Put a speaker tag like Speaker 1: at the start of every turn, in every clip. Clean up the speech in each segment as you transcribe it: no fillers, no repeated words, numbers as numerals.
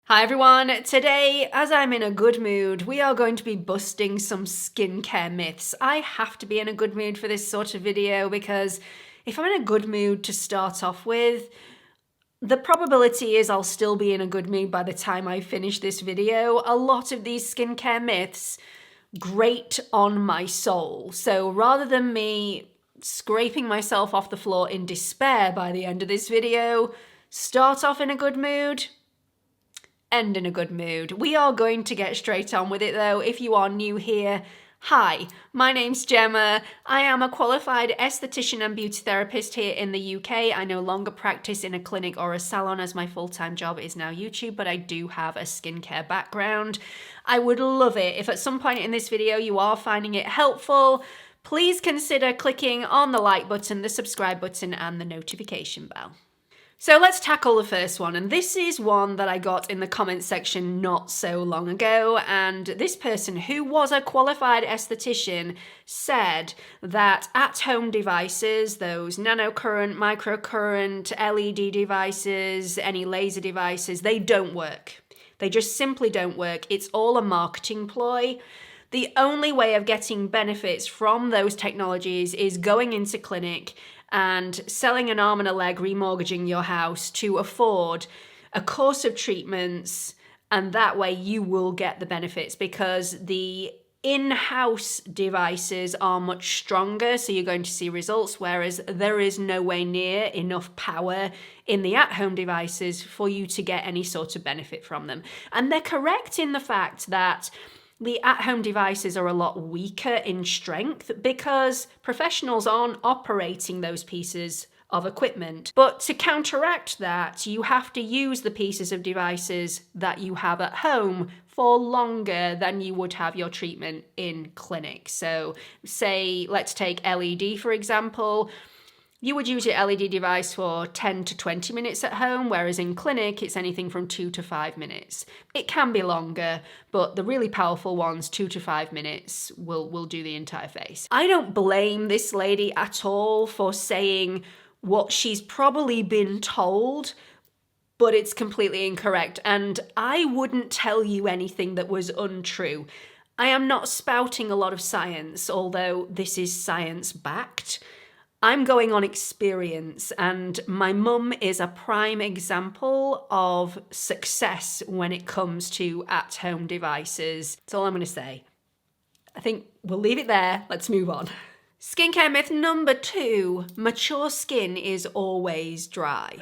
Speaker 1: Hi everyone, today as I'm in a good mood we are going to be busting some skincare myths. I have to be in a good mood for this sort of video because if I'm in a good mood to start off with, the probability is I'll still be in a good mood by the time I finish this video. A lot of these skincare myths grate on my soul, so rather than me scraping myself off the floor in despair by the end of this video, start off in a good mood, end in a good mood. We are going to get straight on with it though. If you are new here, hi, my name's Gemma. I am a qualified esthetician and beauty therapist here in the UK. I no longer practice in a clinic or a salon as my full-time job is now YouTube, but I do have a skincare background. I would love it if at some point in this video you are finding it helpful. Please consider clicking on the like button, the subscribe button, and the notification bell. So let's tackle the first one, and this is one that I got in the comments section not so long ago, and this person, who was a qualified esthetician, said that at-home devices, those nanocurrent, microcurrent, LED devices, any laser devices, they don't work. They just simply don't work. It's all a marketing ploy. The only way of getting benefits from those technologies is going into clinic and selling an arm and a leg, remortgaging your house to afford a course of treatments, and that way you will get the benefits because the in-house devices are much stronger, so you're going to see results, whereas there is no way near enough power in the at-home devices for you to get any sort of benefit from them. And they're correct in the fact that the at-home devices are a lot weaker in strength because professionals aren't operating those pieces of equipment. But to counteract that, you have to use the pieces of devices that you have at home for longer than you would have your treatment in clinic. So say, let's take LED for example. You would use your LED device for 10 to 20 minutes at home, whereas in clinic, it's anything from 2 to 5 minutes. It can be longer, but the really powerful ones, 2 to 5 minutes, will do the entire face. I don't blame this lady at all for saying what she's probably been told, but it's completely incorrect, and I wouldn't tell you anything that was untrue. I am not spouting a lot of science, although this is science-backed. I'm going on experience, and my mum is a prime example of success when it comes to at-home devices. That's all I'm going to say. I think we'll leave it there. Let's move on. Skincare myth number 2, mature skin is always dry.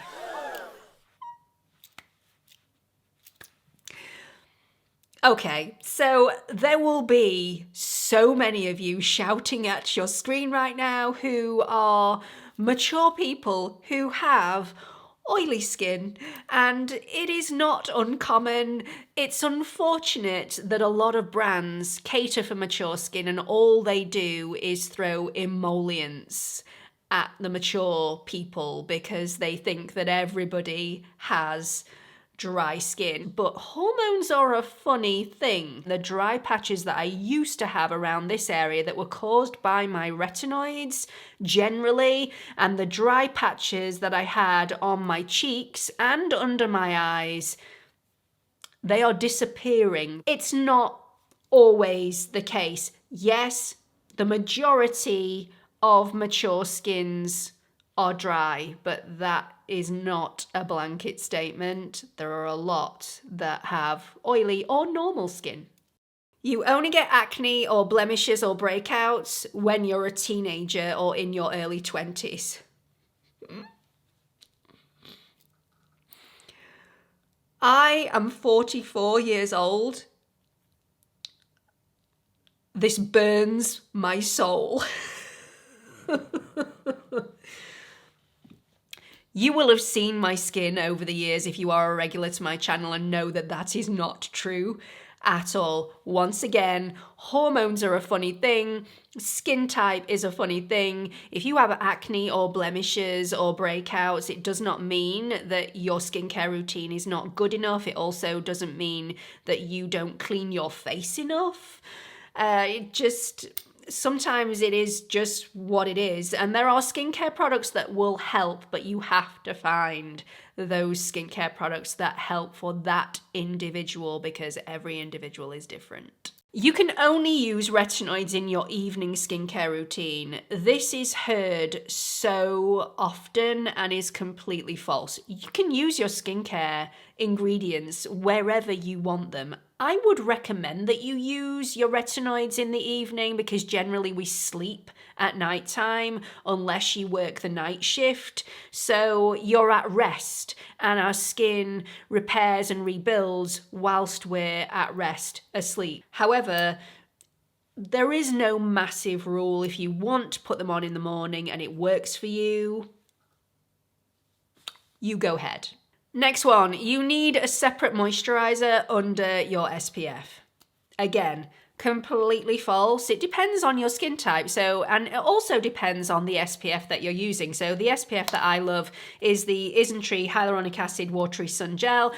Speaker 1: Okay, so there will be so many of you shouting at your screen right now who are mature people who have oily skin, and it is not uncommon. It's unfortunate that a lot of brands cater for mature skin and all they do is throw emollients at the mature people because they think that everybody has dry skin. But hormones are a funny thing. The dry patches that I used to have around this area that were caused by my retinoids generally, and the dry patches that I had on my cheeks and under my eyes, they are disappearing. It's not always the case. Yes, the majority of mature skins are dry, but that is not a blanket statement. There are a lot that have oily or normal skin. You only get acne or blemishes or breakouts when you're a teenager or in your early 20s. I am 44 years old. This burns my soul. You will have seen my skin over the years if you are a regular to my channel and know that that is not true at all. Once again, hormones are a funny thing. Skin type is a funny thing. If you have acne or blemishes or breakouts, it does not mean that your skincare routine is not good enough. It also doesn't mean that you don't clean your face enough. sometimes it is just what it is. And there are skincare products that will help, but you have to find those skincare products that help for that individual, because every individual is different. You can only use retinoids in your evening skincare routine. This is heard so often and is completely false. You can use your skincare ingredients wherever you want them. I would recommend that you use your retinoids in the evening, because generally we sleep at nighttime unless you work the night shift. So you're at rest and our skin repairs and rebuilds whilst we're at rest, asleep. However, there is no massive rule. If you want to put them on in the morning and it works for you, you go ahead. Next one, you need a separate moisturizer under your SPF. Again, completely false. It depends on your skin type. And it also depends on the SPF that you're using. So the SPF that I love is the Isntree Hyaluronic Acid Watery Sun Gel.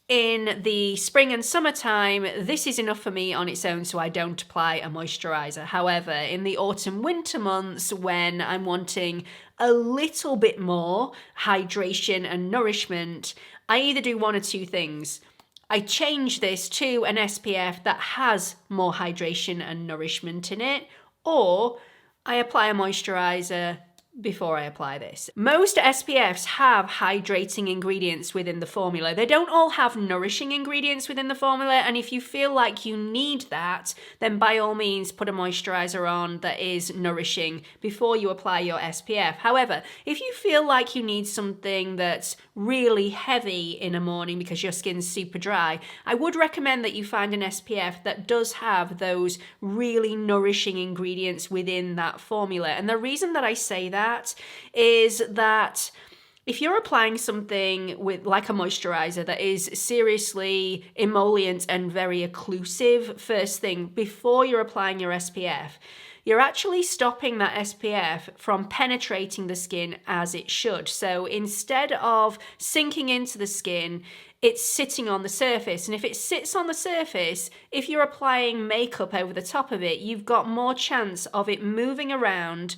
Speaker 1: In the spring and summertime, this is enough for me on its own, so I don't apply a moisturizer. However, in the autumn-winter months, when I'm wanting a little bit more hydration and nourishment, I either do one or two things. I change this to an SPF that has more hydration and nourishment in it, or I apply a moisturizer before I apply this. Most SPFs have hydrating ingredients within the formula. They don't all have nourishing ingredients within the formula, and if you feel like you need that, then by all means put a moisturizer on that is nourishing before you apply your SPF. However, if you feel like you need something that's really heavy in a morning because your skin's super dry, I would recommend that you find an SPF that does have those really nourishing ingredients within that formula. And the reason that I say that is that if you're applying something with like a moisturizer that is seriously emollient and very occlusive first thing before you're applying your SPF, you're actually stopping that SPF from penetrating the skin as it should. So instead of sinking into the skin, it's sitting on the surface. And if it sits on the surface, if you're applying makeup over the top of it, you've got more chance of it moving around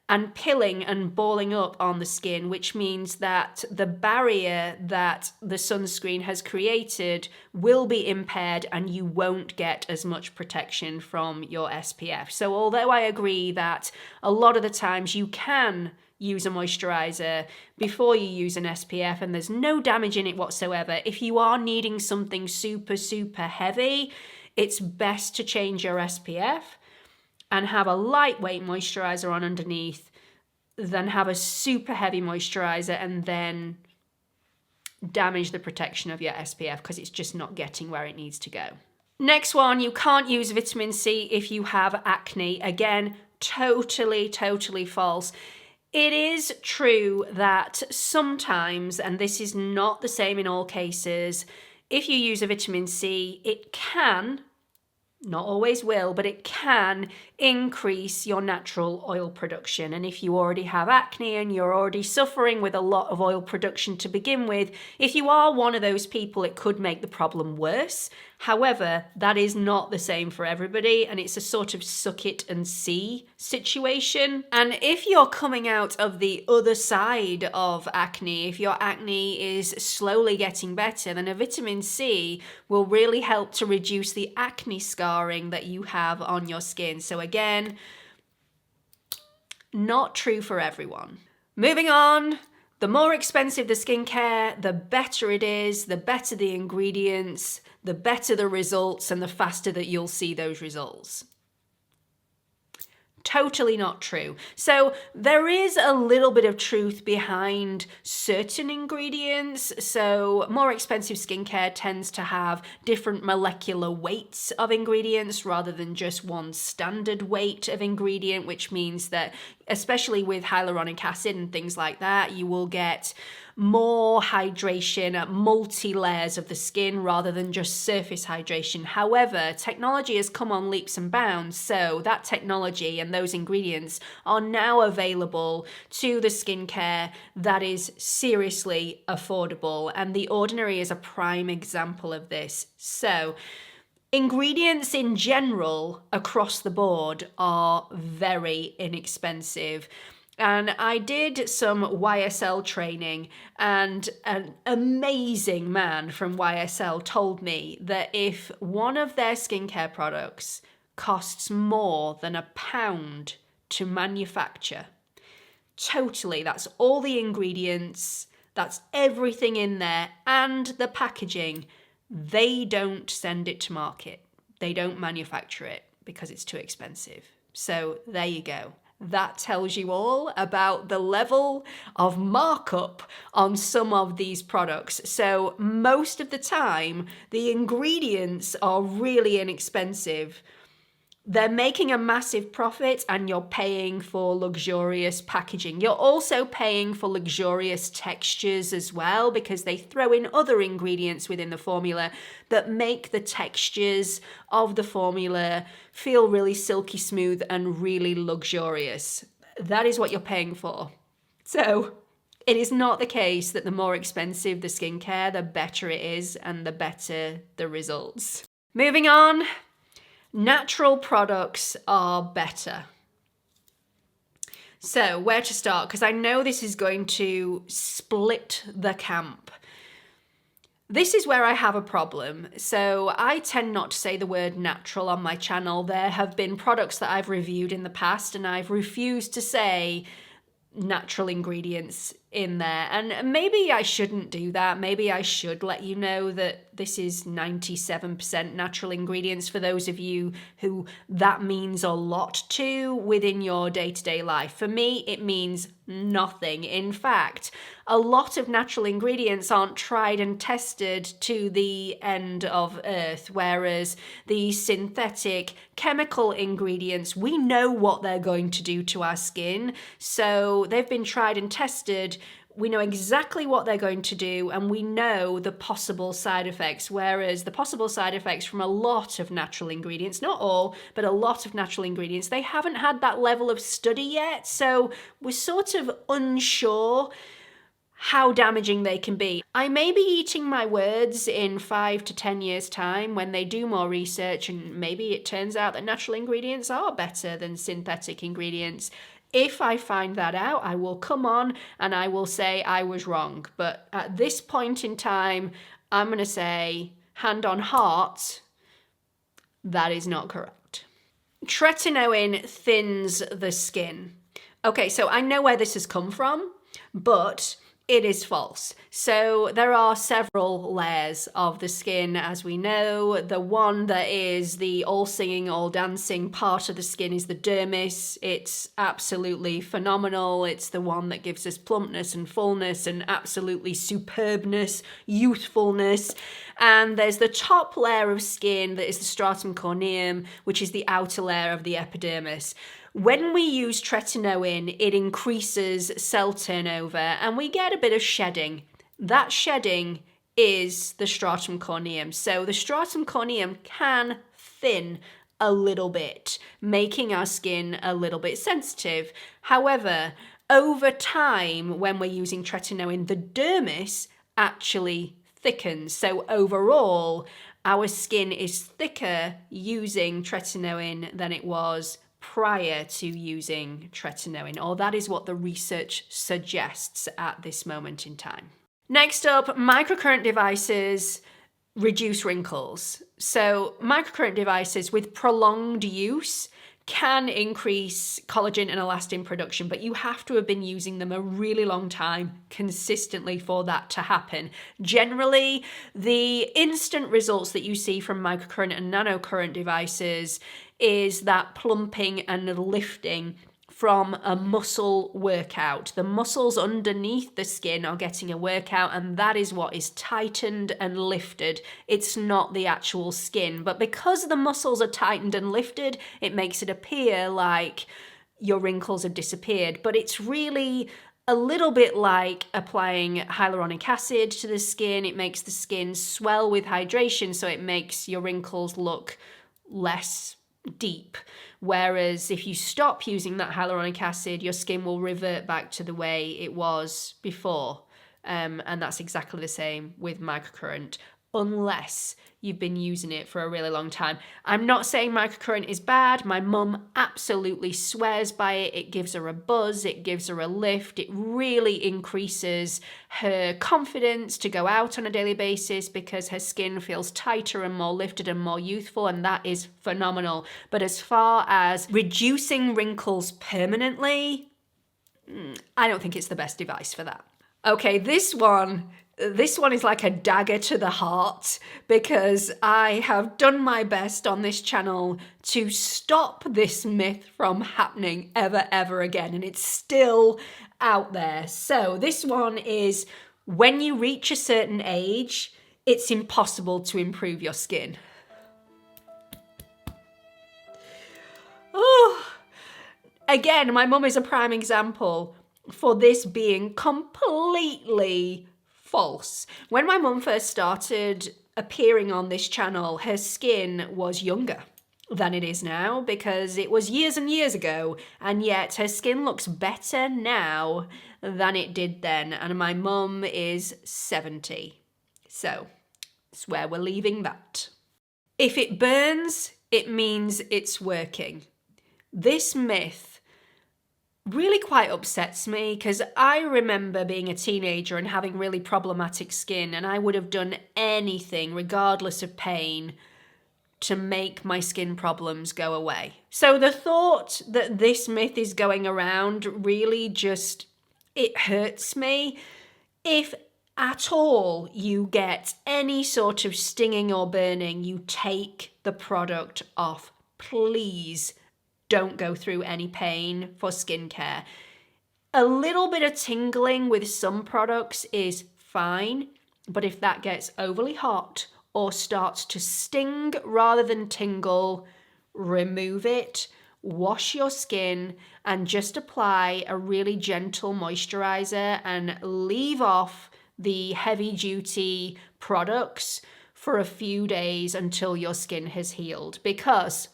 Speaker 1: and pilling and balling up on the skin, which means that the barrier that the sunscreen has created will be impaired and you won't get as much protection from your SPF. So although I agree that a lot of the times you can use a moisturizer before you use an SPF and there's no damage in it whatsoever, if you are needing something super, super heavy, it's best to change your SPF and have a lightweight moisturizer on underneath than have a super heavy moisturizer and then damage the protection of your SPF because it's just not getting where it needs to go. Next one, you can't use vitamin C if you have acne. Again, totally false. It is true that sometimes, and this is not the same in all cases, if you use a vitamin C, it can, not always will, but it can increase your natural oil production. And if you already have acne and you're already suffering with a lot of oil production to begin with, if you are one of those people, it could make the problem worse. However, that is not the same for everybody, and it's a sort of suck it and see situation. And if you're coming out of the other side of acne, if your acne is slowly getting better, then a vitamin C will really help to reduce the acne scarring that you have on your skin. So again, not true for everyone. Moving on. The more expensive the skincare, the better it is, the better the ingredients, the better the results, and the faster that you'll see those results. Totally not true. So there is a little bit of truth behind certain ingredients. So more expensive skincare tends to have different molecular weights of ingredients rather than just one standard weight of ingredient, which means that especially with hyaluronic acid and things like that, you will get more hydration at multi-layers of the skin rather than just surface hydration. However, technology has come on leaps and bounds, so that technology and those ingredients are now available to the skincare that is seriously affordable, and The Ordinary is a prime example of this. So Ingredients in general across the board are very inexpensive. And I did some YSL training, and an amazing man from YSL told me that if one of their skincare products costs more than £1 to manufacture, totally, that's all the ingredients, that's everything in there, and the packaging, they don't send it to market. They don't manufacture it because it's too expensive. So there you go. That tells you all about the level of markup on some of these products. So most of the time, the ingredients are really inexpensive. They're making a massive profit, and you're paying for luxurious packaging. You're also paying for luxurious textures as well, because they throw in other ingredients within the formula that make the textures of the formula feel really silky smooth and really luxurious. That is what you're paying for. So it is not the case that the more expensive the skincare, the better it is and the better the results. Moving on. Natural products are better. So where to start? Because I know this is going to split the camp. This is where I have a problem. So I tend not to say the word natural on my channel. There have been products that I've reviewed in the past, and I've refused to say natural ingredients in there, and maybe I shouldn't do that. Maybe I should let you know that this is 97% natural ingredients for those of you who that means a lot to within your day-to-day life. For me, it means nothing. In fact, a lot of natural ingredients aren't tried and tested to the end of earth, whereas the synthetic chemical ingredients, we know what they're going to do to our skin. So they've been tried and tested. We know exactly what they're going to do, and we know the possible side effects, whereas the possible side effects from a lot of natural ingredients, not all, but a lot of natural ingredients, they haven't had that level of study yet, so we're sort of unsure how damaging they can be. I may be eating my words in 5 to 10 years' time when they do more research, and maybe it turns out that natural ingredients are better than synthetic ingredients. If I find that out, I will come on and I will say I was wrong. But at this point in time, I'm going to say, hand on heart, that is not correct. Tretinoin thins the skin. Okay, so I know where this has come from, but it is false. So there are several layers of the skin, as we know. The one that is the all-singing, all-dancing part of the skin is the dermis. It's absolutely phenomenal. It's the one that gives us plumpness and fullness and absolutely superbness, youthfulness. And there's the top layer of skin that is the stratum corneum, which is the outer layer of the epidermis. When we use tretinoin, it increases cell turnover and we get a bit of shedding. That shedding is the stratum corneum. So the stratum corneum can thin a little bit, making our skin a little bit sensitive. However, over time, when we're using tretinoin, the dermis actually thickens. So overall, our skin is thicker using tretinoin than it was prior to using tretinoin, or that is what the research suggests at this moment in time. Next up, microcurrent devices reduce wrinkles. So microcurrent devices with prolonged use can increase collagen and elastin production, but you have to have been using them a really long time consistently for that to happen. Generally, the instant results that you see from microcurrent and nanocurrent devices is that plumping and lifting from a muscle workout. The muscles underneath the skin are getting a workout, and that is what is tightened and lifted. It's not the actual skin. But because the muscles are tightened and lifted, it makes it appear like your wrinkles have disappeared. But it's really a little bit like applying hyaluronic acid to the skin. It makes the skin swell with hydration, so it makes your wrinkles look less deep. Whereas if you stop using that hyaluronic acid, your skin will revert back to the way it was before. And that's exactly the same with microcurrent. unless you've been using it for a really long time. I'm not saying microcurrent is bad. My mum absolutely swears by it. It gives her a buzz. It gives her a lift. It really increases her confidence to go out on a daily basis because her skin feels tighter and more lifted and more youthful, and that is phenomenal. But as far as reducing wrinkles permanently, I don't think it's the best device for that. Okay, this one is like a dagger to the heart because I have done my best on this channel to stop this myth from happening ever again, and it's still out there. So this one is, when you reach a certain age, it's impossible to improve your skin. Oh, again, my mum is a prime example for this being completely false. When my mum first started appearing on this channel, her skin was younger than it is now because it was years and years ago, and yet her skin looks better now than it did then, and my mum is 70. So that's where we're leaving that. If it burns, it means it's working. This myth really quite upsets me because I remember being a teenager and having really problematic skin, and I would have done anything, regardless of pain, to make my skin problems go away. So the thought that this myth is going around really just, it hurts me. If at all you get any sort of stinging or burning, you take the product off. Please don't go through any pain for skincare. A little bit of tingling with some products is fine, but if that gets overly hot or starts to sting rather than tingle, remove it, wash your skin, and just apply a really gentle moisturizer and leave off the heavy-duty products for a few days until your skin has healed, because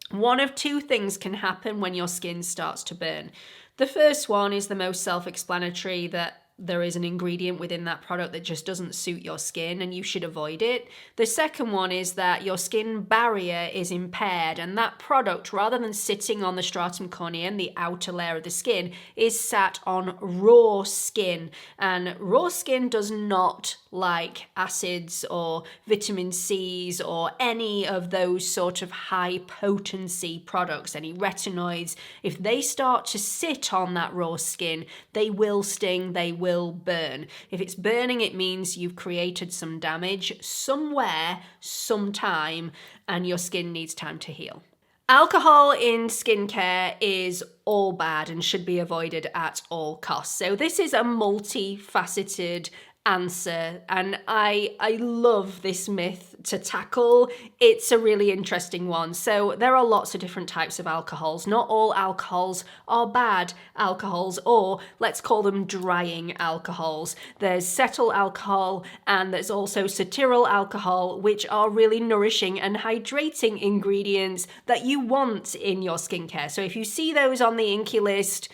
Speaker 1: one of two things can happen when your skin starts to burn. The first one is the most self-explanatory, that there is an ingredient within that product that just doesn't suit your skin and you should avoid it. The second one is that your skin barrier is impaired, and that product, rather than sitting on the stratum corneum, the outer layer of the skin, is sat on raw skin. And raw skin does not like acids or vitamin C's or any of those sort of high potency products, any retinoids. If they start to sit on that raw skin, they will sting, they will burn. If it's burning, it means you've created some damage somewhere, sometime, and your skin needs time to heal. Alcohol in skincare is all bad and should be avoided at all costs. So this is a multifaceted answer, and I love this myth to tackle. It's a really interesting one. So there are lots of different types of alcohols. Not all alcohols are bad alcohols, or let's call them drying alcohols. There's cetyl alcohol and there's also cetyl alcohol, which are really nourishing and hydrating ingredients that you want in your skincare. So if you see those on the INQUIRIES list,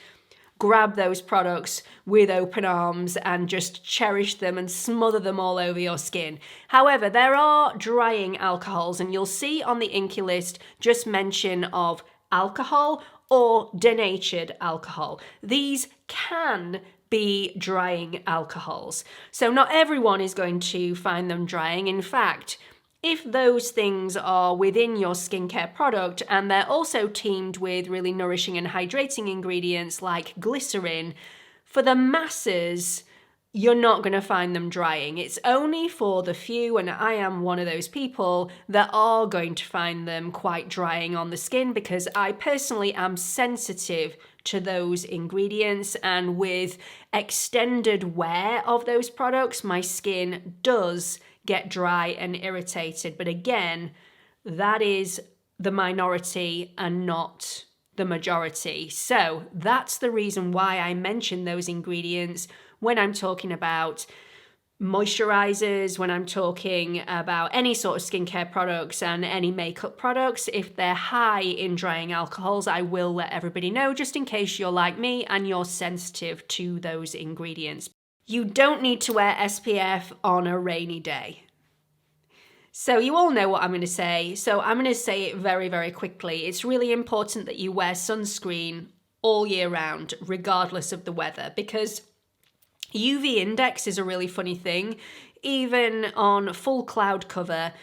Speaker 1: grab those products with open arms and just cherish them and smother them all over your skin. However, there are drying alcohols, and you'll see on the INQUIRIES list just mention of alcohol or denatured alcohol. These can be drying alcohols. So not everyone is going to find them drying. In fact, if those things are within your skincare product and they're also teamed with really nourishing and hydrating ingredients like glycerin, for the masses, you're not going to find them drying. It's only for the few, and I am one of those people, that are going to find them quite drying on the skin, because I personally am sensitive to those ingredients, and with extended wear of those products, my skin does get dry and irritated. But again, that is the minority and not the majority. So that's the reason why I mention those ingredients when I'm talking about moisturizers, when I'm talking about any sort of skincare products and any makeup products. If they're high in drying alcohols, I will let everybody know, just in case you're like me and you're sensitive to those ingredients. You don't need to wear SPF on a rainy day. So you all know what I'm going to say. So I'm going to say it very, very quickly. It's really important that you wear sunscreen all year round, regardless of the weather, because UV index is a really funny thing. Even on full cloud cover,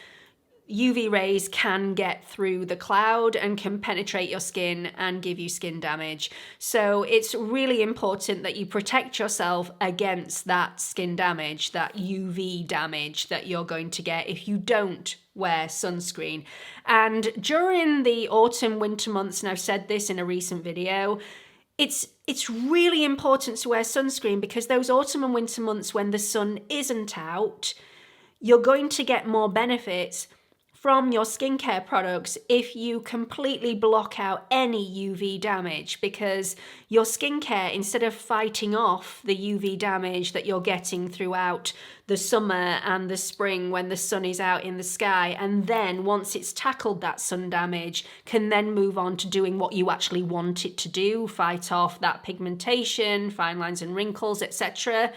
Speaker 1: UV rays can get through the cloud and can penetrate your skin and give you skin damage. So it's really important that you protect yourself against that skin damage, that UV damage that you're going to get if you don't wear sunscreen. And during the autumn, winter months, and I've said this in a recent video, it's really important to wear sunscreen because those autumn and winter months when the sun isn't out, you're going to get more benefits from your skincare products if you completely block out any UV damage, because your skincare, instead of fighting off the UV damage that you're getting throughout the summer and the spring when the sun is out in the sky, and then once it's tackled that sun damage, can then move on to doing what you actually want it to do, fight off that pigmentation, fine lines and wrinkles, etc.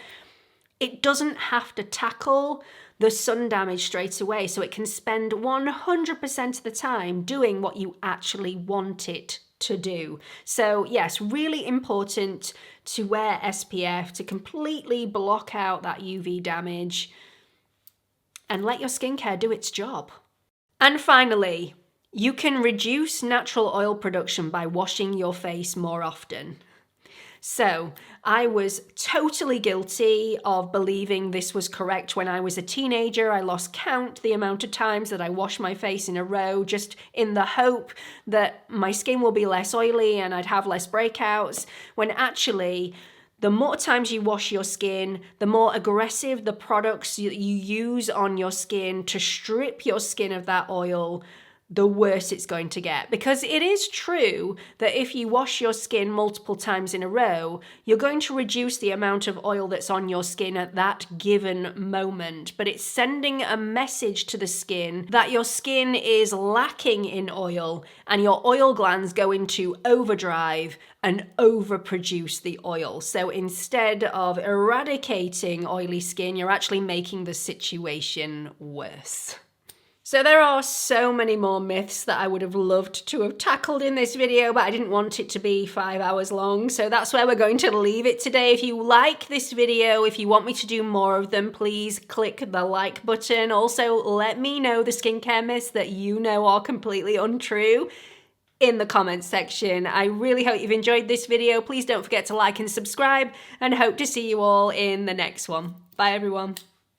Speaker 1: It doesn't have to tackle the sun damage straight away, so it can spend 100% of the time doing what you actually want it to do. So yes, really important to wear SPF to completely block out that UV damage and let your skincare do its job. And finally, you can reduce natural oil production by washing your face more often. So I was totally guilty of believing this was correct when I was a teenager. I lost count the amount of times that I washed my face in a row just in the hope that my skin will be less oily and I'd have less breakouts, when actually the more times you wash your skin, the more aggressive the products you use on your skin to strip your skin of that oil, the worse it's going to get. Because it is true that if you wash your skin multiple times in a row, you're going to reduce the amount of oil that's on your skin at that given moment. But it's sending a message to the skin that your skin is lacking in oil, and your oil glands go into overdrive and overproduce the oil. So instead of eradicating oily skin, you're actually making the situation worse. So there are so many more myths that I would have loved to have tackled in this video, but I didn't want it to be 5 hours long. So that's where we're going to leave it today. If you like this video, if you want me to do more of them, please click the like button. Also, let me know the skincare myths that you know are completely untrue in the comments section. I really hope you've enjoyed this video. Please don't forget to like and subscribe, and hope to see you all in the next one. Bye everyone.